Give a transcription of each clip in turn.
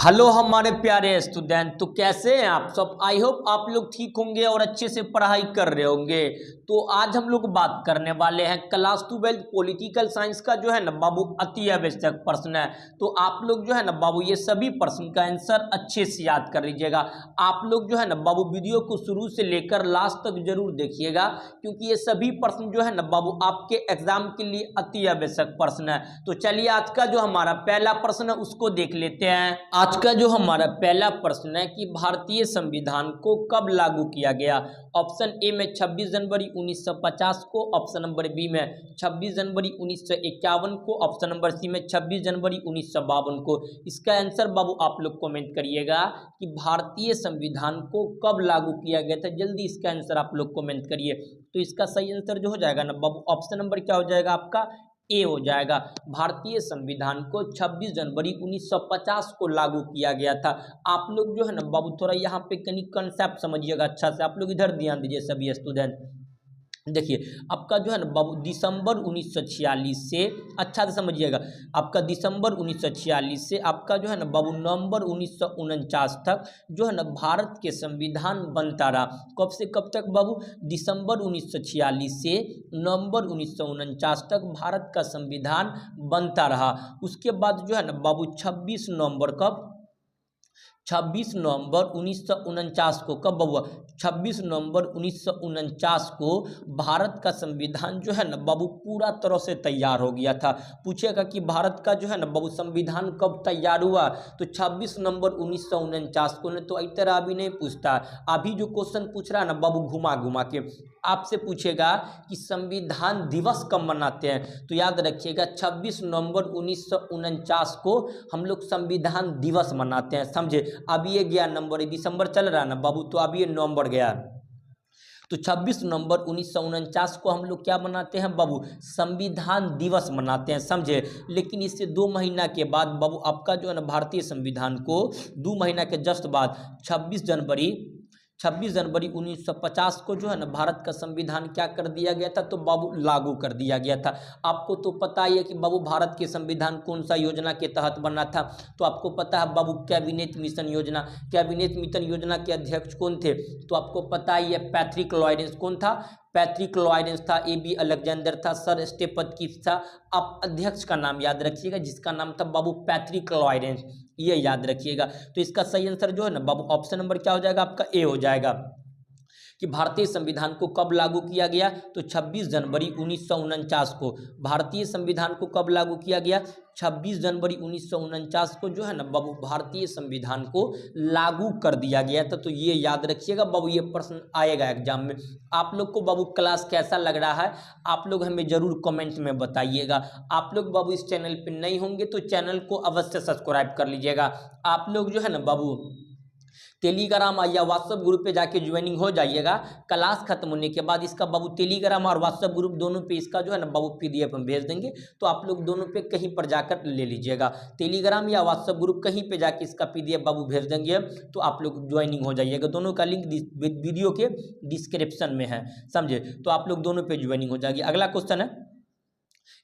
Hello हमारे प्यारे student, तो कैसे हैं आप सब। आई होप आप लोग ठीक होंगे और अच्छे से पढ़ाई कर रहे होंगे। तो आज हम लोग बात करने वाले हैं क्लास 12 पॉलिटिकल साइंस का जो है ना बाबू अति आवश्यक प्रश्न है। तो आप लोग जो है ना बाबू ये सभी प्रश्न का आंसर अच्छे से याद कर लीजिएगा। आप लोग जो है ना बाबू वीडियो को शुरू से लेकर लास्ट तक जरूर देखिएगा, क्योंकि ये सभी प्रश्न जो है ना बाबू आपके एग्जाम के लिए अति आवश्यक प्रश्न है। तो चलिए आज का जो हमारा पहला प्रश्न है उसको देख लेते हैं। आज का जो हमारा पहला प्रश्न है कि भारतीय संविधान को कब लागू किया गया। ऑप्शन ए में 26 जनवरी 1950 को, ऑप्शन नंबर बी में 26 जनवरी 1951 को, ऑप्शन नंबर सी में 26 जनवरी 1952 को। इसका आंसर बाबू आप लोग कमेंट करिएगा कि भारतीय संविधान को कब लागू किया गया था। जल्दी इसका आंसर आप लोग कमेंट करिए। तो इसका सही आंसर जो हो जाएगा ना बाबू, ऑप्शन नंबर क्या हो जाएगा आपका, ए हो जाएगा। भारतीय संविधान को 26 जनवरी 1950 को लागू किया गया था। आप लोग जो है ना बाबू थोड़ा यहाँ पे कहीं कंसेप्ट समझिएगा अच्छा से। आप लोग इधर ध्यान दीजिए सभी स्टूडेंट। देखिए आपका जो है ना बाबू दिसंबर 1946 से, अच्छा से समझिएगा, आपका दिसंबर 1946 से आपका जो है ना बाबू नवंबर 1949 तक जो है ना भारत के संविधान बनता रहा। कब से कब तक बाबू, दिसंबर 1946 से नवंबर 1949 तक भारत का संविधान बनता रहा। उसके बाद जो है ना बाबू 26 नवंबर कब, 26 नवंबर 1949 को, कब हुआ, 26 नवंबर 1949 को भारत का संविधान जो है ना बाबू पूरा तरह से तैयार हो गया था। पूछेगा कि भारत का जो है ना बाबू संविधान कब तैयार हुआ, तो 26 नवंबर 1949 को। ने तो इस तरह अभी नहीं पूछता, अभी जो क्वेश्चन पूछ रहा है ना बाबू घुमा घुमा के आपसे पूछेगा कि संविधान दिवस कब मनाते हैं। तो याद रखिएगा 26 नवंबर 1949 को हम लोग संविधान दिवस मनाते हैं, समझे। अभी ये गया नंबर, दिसंबर चल रहा है ना बाबू, तो अभी ये नवंबर गया। तो 26 नवंबर 1949 को हम लोग क्या मनाते हैं बाबू, संविधान दिवस मनाते हैं, समझे। लेकिन इससे 2 महीना के बाद बाबू आपका जो है ना भारतीय संविधान को 2 महीना के जस्ट बाद 26 जनवरी 1950 को जो है ना भारत का संविधान क्या कर दिया गया था, तो बाबू लागू कर दिया गया था। आपको तो पता ही है कि बाबू भारत के संविधान कौन सा योजना के तहत बना था। तो आपको पता है बाबू कैबिनेट मिशन योजना। कैबिनेट मिशन योजना के अध्यक्ष कौन थे, तो आपको पता ही है पैट्रिक लॉरेंस। कौन था, पैट्रिक लॉरेंस था। AB अलेक्जेंडर था। सर स्टेफन किफ्स था। आप अध्यक्ष का नाम याद रखिएगा, जिसका नाम था बाबू पैट्रिक लॉरेंस, ये याद रखिएगा। तो इसका सही आंसर जो है ना बाबू ऑप्शन नंबर क्या हो जाएगा आपका, ए हो जाएगा। कि भारतीय संविधान को कब लागू किया गया, तो 26 जनवरी 1949 को। भारतीय संविधान को कब लागू किया गया, 26 जनवरी 1949 को जो है ना बाबू भारतीय संविधान को लागू कर दिया गया था। तो ये याद रखिएगा बाबू, ये प्रश्न आएगा एग्जाम में। आप लोग को बाबू क्लास कैसा लग रहा है, आप लोग हमें जरूर कमेंट में बताइएगा। आप लोग बाबू इस चैनल पर नहीं होंगे तो चैनल को अवश्य सब्सक्राइब कर लीजिएगा। आप लोग जो है ना बाबू टेलीग्राम या व्हाट्सएप ग्रुप पे जाके ज्वाइनिंग हो जाइएगा। क्लास खत्म होने के बाद इसका बाबू टेलीग्राम और व्हाट्सएप ग्रुप दोनों पे इसका जो है ना बाबू PDF हम भेज देंगे। तो आप लोग दोनों पे कहीं पर जाकर ले लीजिएगा। टेलीग्राम या व्हाट्सएप ग्रुप कहीं पे जाके इसका PDF बाबू भेज देंगे, तो आप लोग ज्वाइनिंग हो जाइएगा। दोनों का लिंक वीडियो के डिस्क्रिप्शन में है, समझे। तो आप लोग दोनों पे ज्वाइनिंग हो जाएगी। अगला क्वेश्चन है,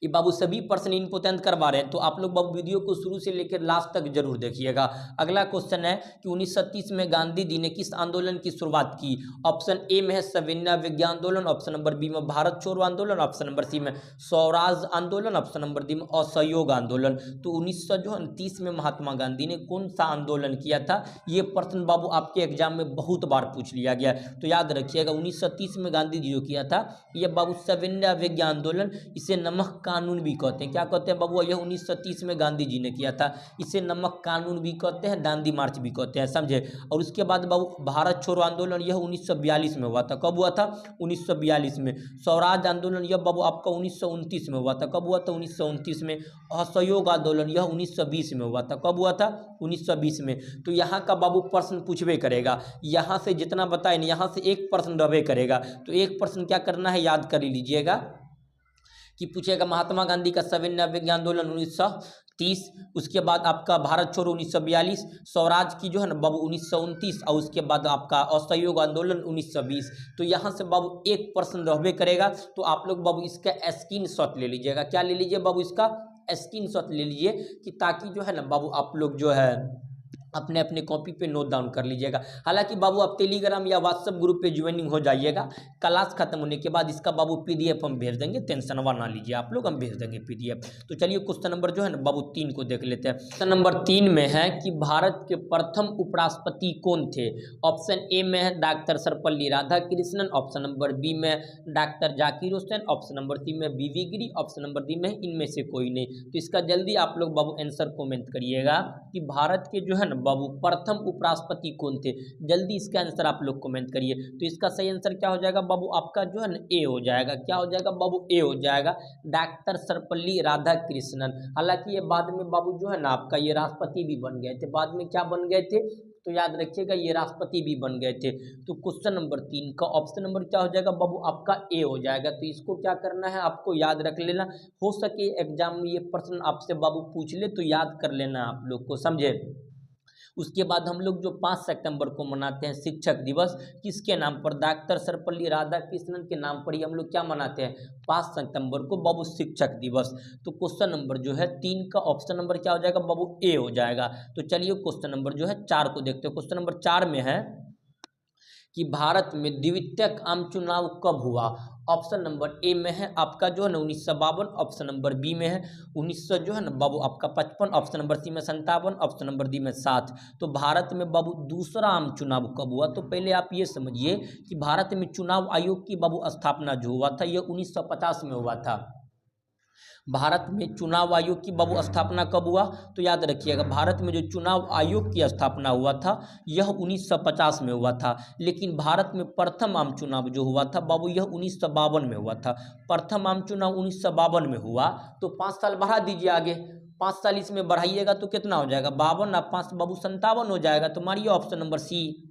ये बाबू सभी प्रश्न इंपोर्टेंट करवा रहे हैं, तो आप लोग बाबू वीडियो को शुरू से लेकर लास्ट तक जरूर देखिएगा। अगला क्वेश्चन है कि 1930 में गांधी जी ने किस आंदोलन की शुरुआत की। ऑप्शन ए में है सविनय विज्ञान आंदोलन, ऑप्शन नंबर बी में भारत छोड़ो आंदोलन, ऑप्शन नंबर सी में स्वराज आंदोलन, ऑप्शन नंबर डी में असहयोग आंदोलन। तो 1930 में महात्मा गांधी ने कौन सा आंदोलन किया था, ये प्रश्न बाबू आपके एग्जाम में बहुत बार पूछ लिया गया। तो याद रखिएगा 1930 में गांधी जी जो किया था, यह बाबू सविनय विज्ञान आंदोलन, इसे नमक कानून भी कहते हैं। क्या कहते हैं बाबू, यह 1930 में गांधी जी ने किया था। इसे नमक कानून भी कहते हैं, दांडी मार्च भी कहते हैं, समझे। और उसके बाद बाबू भारत छोड़ो आंदोलन, यह 1942 में हुआ था। कब हुआ था, 1942 में। स्वराज आंदोलन यह बाबू आपका 1929 में हुआ था। कब हुआ था, 1929 में। असहयोग आंदोलन यह 1920 में हुआ था। कब हुआ था, 1920 में। तो यहाँ का बाबू प्रश्न पूछबे करेगा, यहाँ से जितना बताए ना, यहाँ से एक प्रश्न रहे करेगा। तो एक प्रश्न क्या करना है, याद कर लीजिएगा कि पूछेगा महात्मा गांधी का सविनय विज्ञान आंदोलन 1930, उसके बाद आपका भारत छोड़ो 1942, स्वराज की जो है ना बाबू 1929, और उसके बाद आपका असहयोग आंदोलन 1920। तो यहाँ से बाबू एक प्रश्न रहबे करेगा। तो आप लोग बाबू इसका स्क्रीनशॉट ले लीजिएगा। क्या ले लीजिए बाबू, इसका स्क्रीनशॉट ले लीजिए, कि ताकि जो है ना बाबू आप लोग जो है अपने अपने कॉपी पे नोट डाउन कर लीजिएगा। हालांकि बाबू आप टेलीग्राम या व्हाट्सएप ग्रुप पे ज्वाइनिंग हो जाइएगा, क्लास खत्म होने के बाद इसका बाबू पीडीएफ हम भेज देंगे, टेंशनवा ना लीजिए आप लोग, हम भेज देंगे पीडीएफ। तो चलिए क्वेश्चन नंबर जो है ना बाबू 3 को देख लेते हैं। क्वेश्चन नंबर 3 में है कि भारत के प्रथम उपराष्ट्रपति कौन थे। ऑप्शन ए में है doctor Sarvepalli Radhakrishnan, option number B में doctor Zakir Hussain, option number C में बीवी गिरी, ऑप्शन नंबर डी में इनमें से कोई नहीं। तो इसका जल्दी आप लोग बाबू आंसर कमेंट करिएगा कि भारत के जो है ना बाबू प्रथम उपराष्ट्रपति कौन थे। जल्दी इसका आंसर आप लोग कमेंट करिए। तो इसका सही आंसर क्या हो जाएगा बाबू, आपका जो है ना ए हो जाएगा। क्या हो जाएगा बाबू, ए हो जाएगा, डॉक्टर सर्वपल्ली राधाकृष्णन। हालांकि ये बाद में बाबू जो है ना आपका ये राष्ट्रपति भी बन गए थे, बाद में क्या बन गए थे, तो याद रखिएगा ये राष्ट्रपति भी बन गए थे। तो क्वेश्चन नंबर 3 का ऑप्शन नंबर क्या हो जाएगा बाबू, आपका ए हो जाएगा। तो इसको क्या करना है, आपको याद रख लेना। हो सके एग्जाम में ये प्रश्न आपसे बाबू पूछ ले तो याद कर लेना आप लोग को, समझे। उसके बाद हम लोग जो 5 सितंबर को मनाते हैं शिक्षक दिवस, किसके नाम पर, डॉक्टर सर्वपल्ली राधाकृष्णन के नाम पर ही हम लोग क्या मनाते हैं, 5 सितंबर को बाबू शिक्षक दिवस। तो क्वेश्चन नंबर जो है 3 का ऑप्शन नंबर क्या हो जाएगा बाबू, ए हो जाएगा। तो चलिए क्वेश्चन नंबर जो है 4 को देखते हैं। क्वेश्चन नंबर 4 में है कि भारत में द्वितीयक आम चुनाव कब हुआ। ऑप्शन नंबर ए में है आपका जो है ना 1952, ऑप्शन नंबर बी में है 1900 जो है ना बाबू आपका 55, ऑप्शन नंबर सी में 57, ऑप्शन नंबर डी में 7। तो भारत में बाबू दूसरा आम चुनाव कब हुआ। तो पहले आप ये समझिए कि भारत में चुनाव आयोग की बाबू स्थापना जो हुआ था यह 1950 में हुआ था। भारत में चुनाव आयोग की बाबू स्थापना कब हुआ, तो याद रखिएगा भारत में जो चुनाव आयोग की स्थापना हुआ था यह 1950 में हुआ था। लेकिन भारत में प्रथम आम चुनाव जो हुआ था बाबू यह 1952 में हुआ था। प्रथम आम चुनाव 1952 में हुआ। तो 5 साल बढ़ा दीजिए आगे, 5 साल इसमें बढ़ाइएगा तो कितना हो जाएगा 52 और 5 बाबू 57 हो जाएगा। तो मारिए option number C,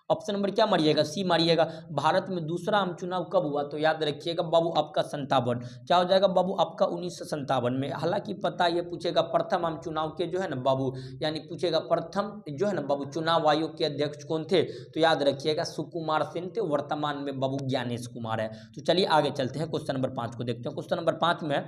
option number क्या मारिएगा, सी मारिएगा। भारत में दूसरा आम चुनाव कब हुआ, तो याद रखिएगा बाबू आपका 57। क्या हो जाएगा बाबू आपका 1957 में। हालांकि पता ये पूछेगा प्रथम आम चुनाव के जो है ना बाबू, यानी पूछेगा प्रथम जो है ना बाबू चुनाव आयोग के अध्यक्ष कौन थे, तो याद रखिएगा सुकुमार सेन थे, वर्तमान में बाबू ज्ञानेश कुमार है। तो चलिए आगे चलते हैं, क्वेश्चन नंबर 5 को देखते हैं। क्वेश्चन नंबर 5 में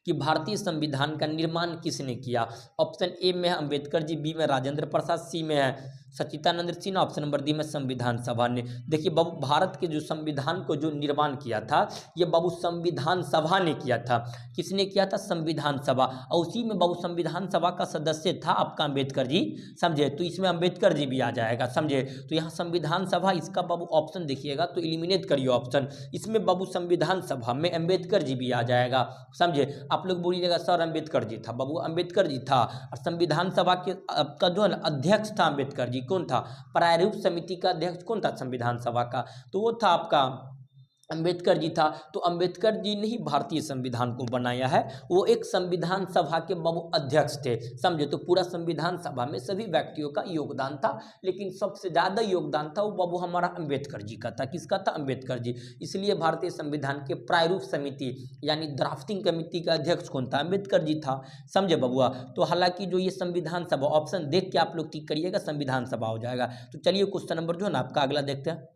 कि भारतीय संविधान का निर्माण किसने किया। ऑप्शन ए में है अंबेडकर जी, बी में राजेंद्र प्रसाद, सी में है सच्चिदानंद सिन्हा, ऑप्शन नंबर डी में संविधान सभा ने। देखिए बाबू भारत के जो संविधान को जो निर्माण किया था ये बाबू संविधान सभा ने किया था। किसने किया था, संविधान सभा। और उसी में बाबू संविधान सभा का सदस्य था आपका अंबेडकर जी, समझे। तो इसमें अंबेडकर जी भी आ जाएगा, समझे। तो यहाँ संविधान सभा इसका बाबू ऑप्शन देखिएगा तो एलिमिनेट करिए ऑप्शन, इसमें बाबू संविधान सभा में अंबेडकर जी भी आ जाएगा, समझे। आप लोग बोलिएगा सर अंबेडकर जी था, बाबू अंबेडकर जी था। और संविधान सभा के का जो अध्यक्ष था अंबेडकर जी, कौन था, प्रारूप समिति का अध्यक्ष कौन था संविधान सभा का, तो वो था आपका अंबेडकर जी था। तो अंबेडकर जी ने ही भारतीय संविधान को बनाया है, वो एक संविधान सभा के बाबू अध्यक्ष थे, समझे। तो पूरा संविधान सभा में सभी व्यक्तियों का योगदान था, लेकिन सबसे ज़्यादा योगदान था वो बाबू हमारा अंबेडकर जी का था। किसका था, अंबेडकर जी। इसलिए भारतीय संविधान के प्रारूप समिति यानी ड्राफ्टिंग कमेटी का अध्यक्ष कौन था, अंबेडकर जी था, समझे बबुआ। तो हालांकि जो ये संविधान सभा ऑप्शन देख के आप लोग टिक करिएगा, संविधान सभा हो जाएगा। तो चलिए क्वेश्चन नंबर जो है ना आपका अगला देखते हैं।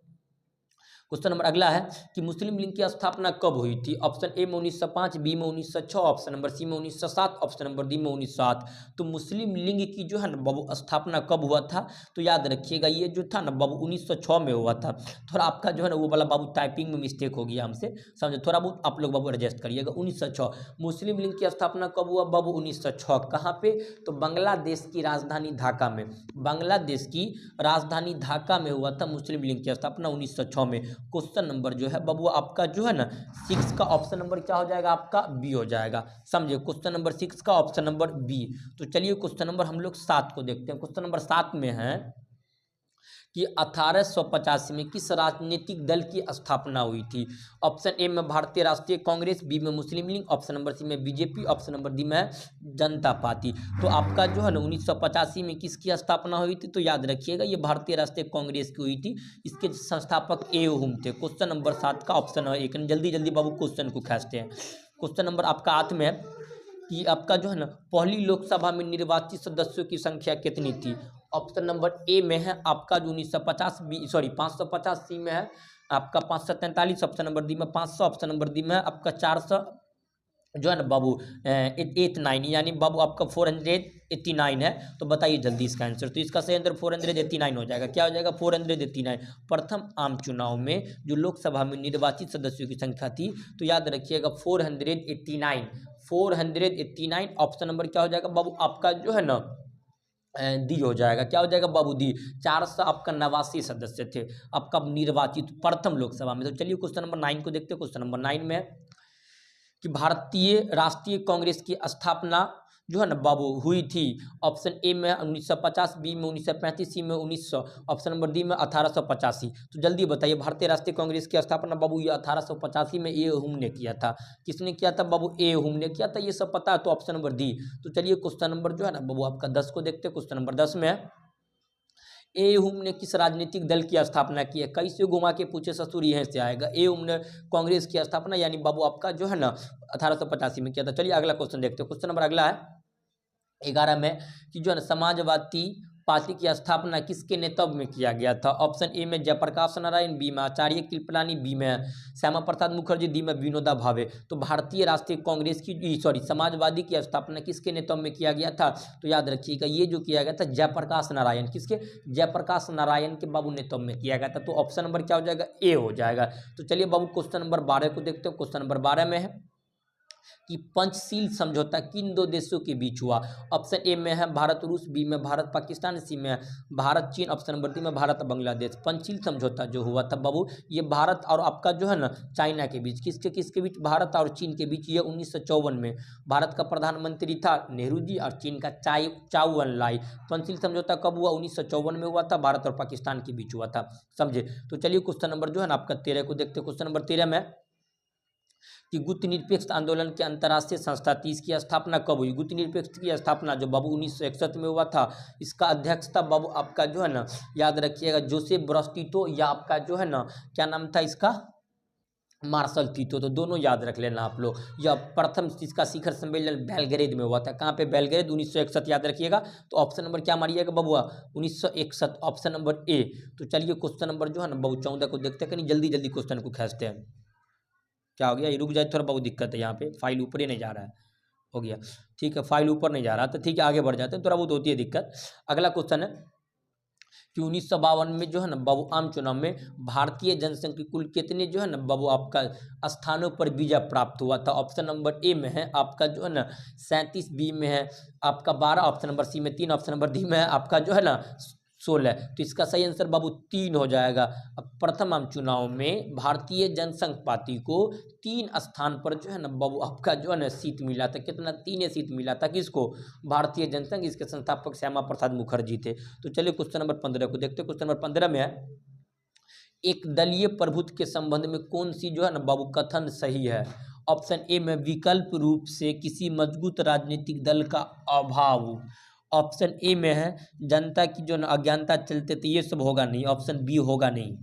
क्वेश्चन नंबर अगला है कि मुस्लिम लीग की स्थापना कब हुई थी। ऑप्शन ए में 1905, बी में 1906, ऑप्शन नंबर सी में 1907, ऑप्शन नंबर डी में 1907। तो मुस्लिम लीग की जो है ना बाबू स्थापना कब हुआ था, तो याद रखिएगा ये जो था ना बाबू 1906 में हुआ था। थोड़ा आपका जो है ना वो वाला बाबू टाइपिंग में मिस्टेक हो गया हमसे, समझे। थोड़ा बहुत आप लोग बाबू एडजस्ट करिएगा। 1906 मुस्लिम लीग की स्थापना कब हुआ बाबू, 1906। कहाँ पे, तो बांग्लादेश की राजधानी ढाका में, बांग्लादेश की राजधानी ढाका में हुआ था मुस्लिम लीग की स्थापना 1906 में। क्वेश्चन नंबर जो है बाबू आपका जो है ना 6 का ऑप्शन नंबर क्या हो जाएगा आपका, बी हो जाएगा, समझे। क्वेश्चन नंबर 6 का ऑप्शन नंबर बी। तो चलिए क्वेश्चन नंबर हम लोग 7 को देखते हैं। क्वेश्चन नंबर 7 में है कि 1885 में किस राजनीतिक दल की स्थापना हुई थी। ऑप्शन ए में भारतीय राष्ट्रीय कांग्रेस, बी में मुस्लिम लीग, ऑप्शन नंबर सी में बीजेपी, ऑप्शन नंबर डी में जनता पार्टी। तो आपका जो है ना 1985 में किसकी स्थापना हुई थी, तो याद रखिएगा ये भारतीय राष्ट्रीय कांग्रेस की हुई थी। इसके संस्थापक ए हुम थे। क्वेश्चन नंबर 7 का ऑप्शन नंबर 1। जल्दी जल्दी बाबू क्वेश्चन को खींचते हैं। क्वेश्चन नंबर आपका 8 में है कि आपका जो है ना पहली लोकसभा में निर्वाचित सदस्यों की संख्या कितनी थी। ऑप्शन नंबर ए में है आपका जो 550 सी में है आपका 543, ऑप्शन नंबर डी में 500, ऑप्शन नंबर डी में आपका 400, जो है ना बाबू 89, यानी बाबू आपका 489 है। तो बताइए जल्दी इसका आंसर। तो इसका सही आंसर 489 हो जाएगा। क्या हो जाएगा? 489। प्रथम आम चुनाव में जो लोकसभा में निर्वाचित सदस्यों की संख्या थी, तो याद रखिएगा 489। 489 ऑप्शन नंबर क्या हो जाएगा बाबू आपका जो है ना डी हो जाएगा। क्या हो जाएगा बाबू? डी। 400 आपका 89 सदस्य थे आपका निर्वाचित प्रथम लोकसभा में। तो चलिए क्वेश्चन नंबर 9 को देखते हैं। क्वेश्चन नंबर 9 में कि भारतीय राष्ट्रीय कांग्रेस की स्थापना जो है ना बाबू हुई थी। ऑप्शन ए में 1950, बी में 1935, सी में 1900, ऑप्शन नंबर डी में 1885। तो जल्दी बताइए भारतीय राष्ट्रीय कांग्रेस की स्थापना बाबू ये 1885 में ए हुम ने किया था। किसने किया था बाबू? ए हुम ने किया था। ये सब पता है तो ऑप्शन नंबर डी। तो चलिए क्वेश्चन नंबर जो है ना बाबू आपका 10 को देखते हैं। क्वेश्चन नंबर 10 में ए हुम ने किस राजनीतिक दल की स्थापना की है? कैसे घुमा के पूछे ससुर यहीं से आएगा। ए हुम ने कांग्रेस की स्थापना यानी बाबू आपका जो है ना 1885 में किया था। चलिए अगला क्वेश्चन देखते हैं। क्वेश्चन नंबर अगला है 11 में कि जो है ना समाजवादी पार्टी की स्थापना किसके नेतृत्व में किया गया था? ऑप्शन ए में जयप्रकाश नारायण, बी में आचार्य कृपलानी, बी में श्यामा प्रसाद मुखर्जी, डी में विनोबा भावे। तो भारतीय राष्ट्रीय कांग्रेस की समाजवादी की स्थापना किसके नेतृत्व में किया गया था? तो याद रखिएगा ये जो किया गया था जयप्रकाश नारायण। किसके? जयप्रकाश नारायण के बाबू नेतृत्व में किया गया था। तो ऑप्शन नंबर क्या हो जाएगा? ए हो जाएगा। तो चलिए बाबू क्वेश्चन नंबर 12 को देखते हो। क्वेश्चन नंबर 12 में है कि पंचशील समझौता किन दो देशों के बीच हुआ? ऑप्शन ए में है भारत रूस, बी में भारत पाकिस्तान, सी में भारत चीन, ऑप्शन नंबर डी में भारत बांग्लादेश। पंचशील समझौता जो हुआ था बाबू ये भारत और आपका जो है ना चाइना के बीच। किसके बीच? भारत और चीन के बीच। ये 1954 में। भारत का प्रधानमंत्री था नेहरू जी और चीन का चाउ एन-लाई। पंचशील समझौता कब हुआ? 1954 में हुआ था। भारत और पाकिस्तान के बीच हुआ था। समझे? तो चलिए क्वेश्चन नंबर जो है ना आपका 13 को देखते हैं। क्वेश्चन नंबर 13 में कि गुप्त निरपेक्ष आंदोलन के अंतर्राष्ट्रीय संस्था थी, इसकी स्थापना कब हुई? गुप्त निरपेक्ष की स्थापना जो बाबू 1961 में हुआ था। इसका अध्यक्षता बाबू आपका जो है ना याद रखिएगा जोसेफ ब्रस टीटो या आपका जो है ना क्या नाम था इसका? Marshal Tito. तो दोनों याद रख लेना आप लोग। यह प्रथम इसका शिखर सम्मेलन बेलग्रेड में हुआ था। कहाँ पे? बेलग्रेड। 1961 याद रखिएगा। तो ऑप्शन नंबर क्या मारिएगा बबुआ? 1961 ऑप्शन नंबर ए। तो चलिए क्वेश्चन नंबर जो है ना बाबू 14 को देखते हैं। कहीं जल्दी जल्दी क्वेश्चन को खींचते हैं। क्या हो गया? ये रुक जाए, थोड़ा बहुत दिक्कत है यहाँ पे, फाइल ऊपर ही नहीं जा रहा है। हो गया ठीक है, फाइल ऊपर नहीं जा रहा तो ठीक है आगे बढ़ जाते हैं, थोड़ा बहुत होती है दिक्कत। अगला क्वेश्चन है कि 1952 में जो है ना बाबू आम चुनाव में भारतीय जनसंघ की कुल कितने जो है ना बाबू आपका स्थानों पर विजय प्राप्त हुआ था? ऑप्शन नंबर ए में है आपका जो है ना 37, बी में है आपका 12, ऑप्शन नंबर सी में 3, ऑप्शन नंबर डी में है आपका जो है ना 16। तो इसका सही आंसर बाबू 3 हो जाएगा। अब प्रथम आम चुनाव में भारतीय जनसंघ पार्टी को 3 स्थान पर जो है ना बाबू आपका जो है ना सीट मिला था। कितना? 3 सीट मिला था। किसको? भारतीय जनसंघ। इसके संस्थापक श्यामा प्रसाद मुखर्जी थे। तो चलिए क्वेश्चन नंबर 15 को देखते हैं। क्वेश्चन नंबर 15 में है एक दलीय प्रभुत्व के संबंध में कौन सी जो है ना बाबू कथन सही है? ऑप्शन ए में विकल्प रूप से किसी मजबूत राजनीतिक दल का अभाव। ऑप्शन ए में है जनता की जो अज्ञानता चलते थे, ये सब होगा नहीं। ऑप्शन बी होगा नहीं।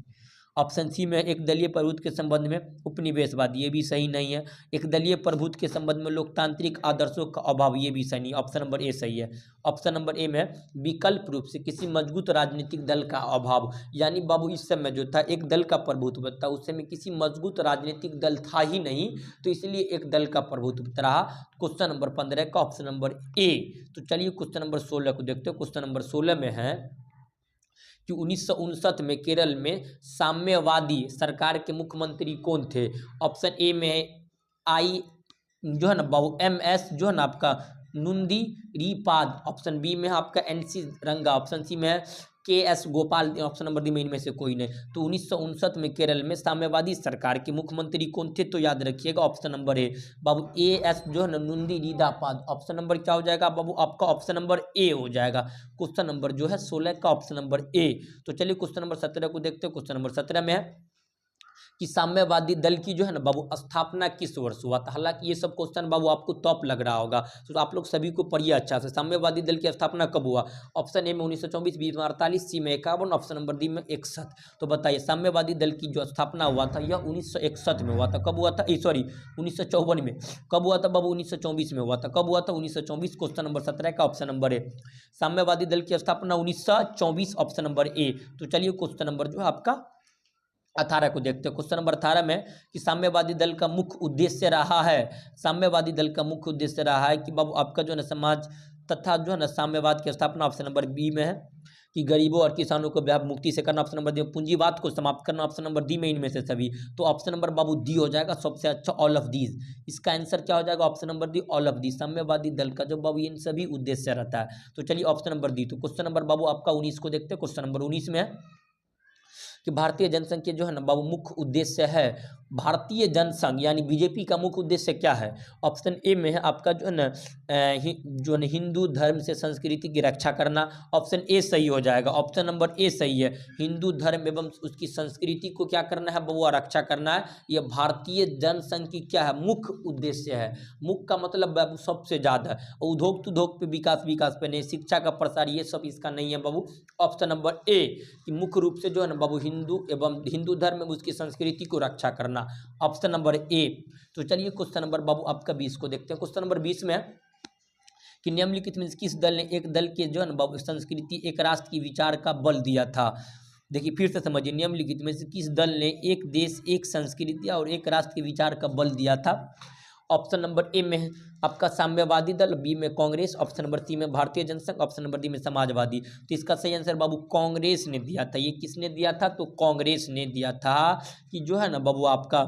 ऑप्शन सी में एक दलीय प्रभुत्व के संबंध में उपनिवेशवाद, ये भी सही नहीं है। एक दलीय प्रभुत्व के संबंध में लोकतांत्रिक आदर्शों का अभाव, ये भी सही नहीं। ऑप्शन नंबर ए सही है। ऑप्शन नंबर ए में विकल्प रूप से किसी मजबूत राजनीतिक दल का अभाव, यानी बाबू इस समय जो था एक दल का प्रभुत्व था, उस समय किसी मजबूत राजनीतिक दल था ही नहीं, तो इसलिए एक दल का प्रभुत्व रहा। क्वेश्चन नंबर 15 का ऑप्शन नंबर ए। तो चलिए क्वेश्चन नंबर 16 को देखते हो। क्वेश्चन नंबर 16 में है कि 1959 में केरल में साम्यवादी सरकार के मुख्यमंत्री कौन थे? ऑप्शन ए में आई जो है ना बाबू MS जो है ना आपका नुंदी रीपाद, ऑप्शन बी में है आपका NC रंगा, ऑप्शन सी में है KS Gopal, option number D में इनमें से कोई नहीं। तो 1959 में केरल में साम्यवादी सरकार के मुख्यमंत्री कौन थे? तो याद रखिएगा option number A Babu AS जो है ना नुंदी रीदापाद। ऑप्शन नंबर क्या हो जाएगा बाबू आपका? ऑप्शन नंबर ए हो जाएगा। क्वेश्चन नंबर जो है 16 का ऑप्शन नंबर ए। तो चलिए क्वेश्चन नंबर 17 को देखते हो। क्वेश्चन नंबर 17 में है कि साम्यवादी दल की जो है ना बाबू स्थापना किस वर्ष हुआ था? हालांकि ये सब क्वेश्चन बाबू आपको टॉप लग रहा होगा, तो आप लोग सभी को पढ़िए अच्छा से। साम्यवादी दल की स्थापना कब हुआ? ऑप्शन ए में 1924, बी में 48, सी में 51, ऑप्शन नंबर डी में 61। तो बताइए साम्यवादी दल की जो स्थापना हुआ था यह 1961 में हुआ था। कब हुआ था? सॉरी 1954 में। कब हुआ था बाबू? 1924 में हुआ था। कब हुआ था? 1924। क्वेश्चन नंबर 17 का ऑप्शन नंबर ए। साम्यवादी दल की स्थापना 1924, ऑप्शन नंबर ए। तो चलिए क्वेश्चन नंबर जो है आपका 18 को देखते हैं। क्वेश्चन नंबर 18 में कि साम्यवादी दल का मुख्य उद्देश्य रहा है, साम्यवादी दल का मुख्य उद्देश्य रहा है कि बाबू आपका जो है ना समाज तथा जो है ना साम्यवाद की स्थापना, ऑप्शन नंबर बी में है कि गरीबों और किसानों को व्यापक मुक्ति से करना, ऑप्शन नंबर डी पूंजीवाद को समाप्त करना, ऑप्शन नंबर डी में इनमें से सभी। तो ऑप्शन नंबर बाबू डी हो जाएगा सबसे अच्छा, ऑल ऑफ दीज। इसका आंसर क्या हो जाएगा, option number D all of these. साम्यवादी दल का जो बाबू इन सभी उद्देश्य रहता है। तो चलिए ऑप्शन नंबर डी। तो क्वेश्चन नंबर बाबू आपका 19 को देखते हैं। क्वेश्चन नंबर 19 में है कि भारतीय जनसंघ के जो है ना बाबू मुख्य उद्देश्य है, भारतीय जनसंघ यानी बीजेपी का मुख्य उद्देश्य क्या है। ऑप्शन ए में है आपका जो है ना जो है हिंदू धर्म से संस्कृति की रक्षा करना, ऑप्शन ए सही हो जाएगा, ऑप्शन नंबर ए सही है। हिंदू धर्म एवं उसकी संस्कृति को क्या करना है बबुआ, रक्षा करना है। यह भारतीय जनसंघ की क्या है, मुख्य उद्देश्य है। मुख्य का मतलब बाबू सबसे ज़्यादा, उद्योग उद्योग पे विकास पे नहीं, शिक्षा का प्रसार ये सब इसका नहीं है बाबू। ऑप्शन नंबर ए कि मुख्य रूप से जो है ना बाबू हिंदू एवं हिंदू धर्म में उसकी संस्कृति को रक्षा करना, ऑप्शन नंबर ए। तो चलिए क्वेश्चन नंबर बाबू आपका 20 को देखते हैं। क्वेश्चन नंबर 20 में कि निम्नलिखित में किस दल ने एक दल के जो है ना बाबू संस्कृति एक राष्ट्र की विचार का बल दिया था। देखिए फिर से समझिए, निम्नलिखित में से किस दल ने एक देश एक संस्कृति और एक राष्ट्र के विचार का बल दिया था। ऑप्शन नंबर ए में आपका साम्यवादी दल, बी में कांग्रेस, ऑप्शन नंबर सी में भारतीय जनसंघ, ऑप्शन नंबर डी में समाजवादी। तो इसका सही आंसर बाबू कांग्रेस ने दिया था। ये किसने दिया था, तो कांग्रेस ने दिया था कि जो है ना बाबू आपका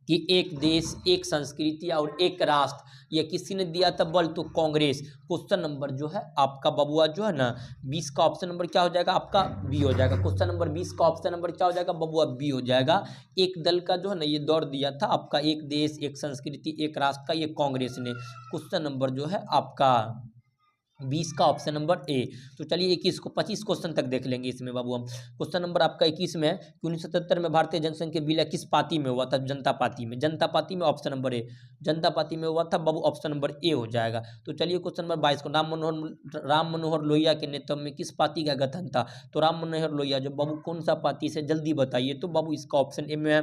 कि एक देश एक संस्कृति और एक राष्ट्र, ये किसी ने दिया था बल, तो कांग्रेस। क्वेश्चन नंबर जो है आपका बबुआ जो है ना 20 का ऑप्शन नंबर क्या हो जाएगा आपका, बी हो जाएगा। क्वेश्चन नंबर 20 का ऑप्शन नंबर क्या हो जाएगा बबुआ, बी हो जाएगा। एक दल का जो है ना ये दौर दिया था आपका, एक देश एक संस्कृति एक राष्ट्र का, ये कांग्रेस ने। क्वेश्चन नंबर जो है आपका 20 का ऑप्शन नंबर ए। तो चलिए 21 को 25 क्वेश्चन तक देख लेंगे इसमें बाबू हम। क्वेश्चन नंबर आपका 21 में 1977 में भारतीय जनसंघ के विलय किस पार्टी में हुआ था, जनता पार्टी में। जनता पार्टी में option number A, Janata party में हुआ था बाबू, ऑप्शन नंबर ए हो जाएगा। तो चलिए क्वेश्चन नंबर 22 को राम मनोहर लोहिया के नेतृत्व में किस पार्टी का गठन था। तो राम मनोहर लोहिया जो बाबू कौन सा पार्टी से, जल्दी बताइए। तो बाबू इसका ऑप्शन ए में है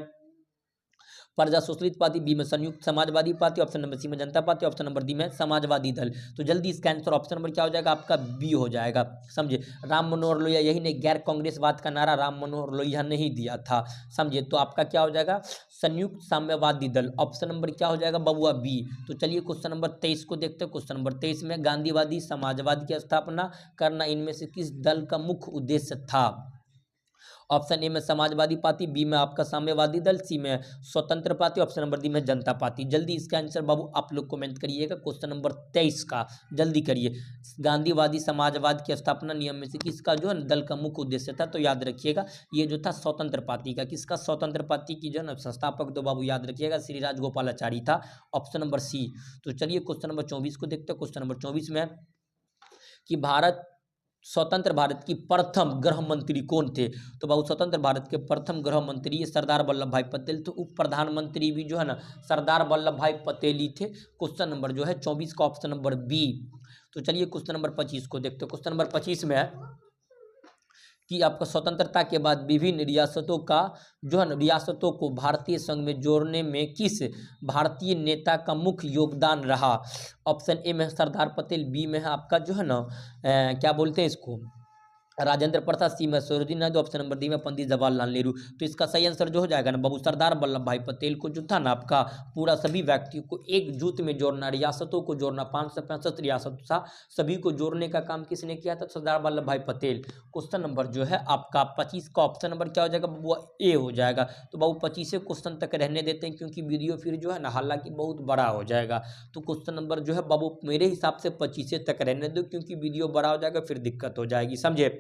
प्रजा सोशलिस्ट पार्टी, बी में Samyukta Samajwadi party, option number C में Janata party, option number D में समाजवादी दल। तो जल्दी इसका आंसर ऑप्शन नंबर क्या हो जाएगा आपका, बी हो जाएगा। समझे, राम मनोहर लोहिया, यही नहीं गैर कांग्रेसवाद का नारा राम मनोहर लोहिया ने ही दिया था। समझे, तो आपका क्या हो जाएगा संयुक्त साम्यवादी दल, ऑप्शन नंबर क्या हो जाएगा बबुआ, बी। तो चलिए क्वेश्चन नंबर 23 को देखते हैं। क्वेश्चन नंबर 23 में गांधीवादी समाजवाद की स्थापना करना इनमें से किस दल का मुख्य उद्देश्य था। ऑप्शन ए में समाजवादी पार्टी, बी में आपका साम्यवादी दल, सी में स्वतंत्र पार्टी, ऑप्शन नंबर डी में जनता पार्टी। जल्दी इसका आंसर बाबू आप लोग कमेंट करिएगा। क्वेश्चन नंबर 23 का जल्दी करिए। गांधीवादी समाजवाद की स्थापना नियम में से किसका जो है दल का मुख्य उद्देश्य था। तो याद रखिएगा ये जो था स्वतंत्र पार्टी का। किसका, स्वतंत्र पार्टी की जो है ना संस्थापक तो बाबू याद रखिएगा श्री राजगोपालाचारी था, ऑप्शन नंबर सी। तो चलिए क्वेश्चन नंबर 24 को देखते हैं। क्वेश्चन नंबर 24 में कि स्वतंत्र भारत की प्रथम गृह मंत्री कौन थे। तो बाबू स्वतंत्र भारत के प्रथम गृह मंत्री ये सरदार वल्लभ भाई पटेल। तो उप प्रधानमंत्री भी जो है ना सरदार वल्लभ भाई पटेल ही थे। क्वेश्चन नंबर जो है 24 का ऑप्शन नंबर बी। तो चलिए क्वेश्चन नंबर 25 को देखते हो। क्वेश्चन नंबर 25 में है कि आपका स्वतंत्रता के बाद विभिन्न रियासतों का जो है ना रियासतों को भारतीय संघ में जोड़ने में किस भारतीय नेता का मुख्य योगदान रहा। ऑप्शन ए में सरदार पटेल, बी में है आपका जो है ना क्या बोलते हैं इसको राजेंद्र प्रसाद, सी में Sarojini Naidu, option number D में पंडित जवाहरलाल नेहरू। तो इसका सही आंसर जो हो जाएगा ना बाबू सरदार वल्लभ भाई पटेल को जो था ना आपका पूरा सभी व्यक्तियों को एकजुट में जोड़ना, रियासतों को जोड़ना, 565 रियासत था सभी को जोड़ने का काम किसने किया था, सरदार वल्लभ भाई पटेल। क्वेश्चन नंबर जो है आपका 25 का ऑप्शन नंबर क्या हो जाएगा बाबू, ए हो जाएगा। तो बाबू 25 क्वेश्चन तक रहने देते हैं क्योंकि वीडियो फिर जो है ना हालांकि बहुत बड़ा हो जाएगा। तो क्वेश्चन नंबर जो है बाबू मेरे हिसाब से 25 तक रहने दो क्योंकि वीडियो बड़ा हो जाएगा फिर दिक्कत हो जाएगी, समझे।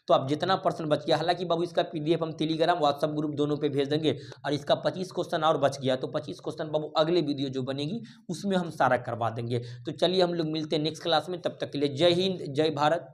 तो अब जितना पर्सन बच गया, हालांकि बाबू इसका पीडीएफ हम टेलीग्राम व्हाट्सएप ग्रुप दोनों पे भेज देंगे और इसका 25 क्वेश्चन और बच गया तो 25 क्वेश्चन बाबू अगले वीडियो जो बनेगी उसमें हम सारा करवा देंगे। तो चलिए हम लोग मिलते हैं नेक्स्ट क्लास में, तब तक के लिए जय हिंद जय भारत।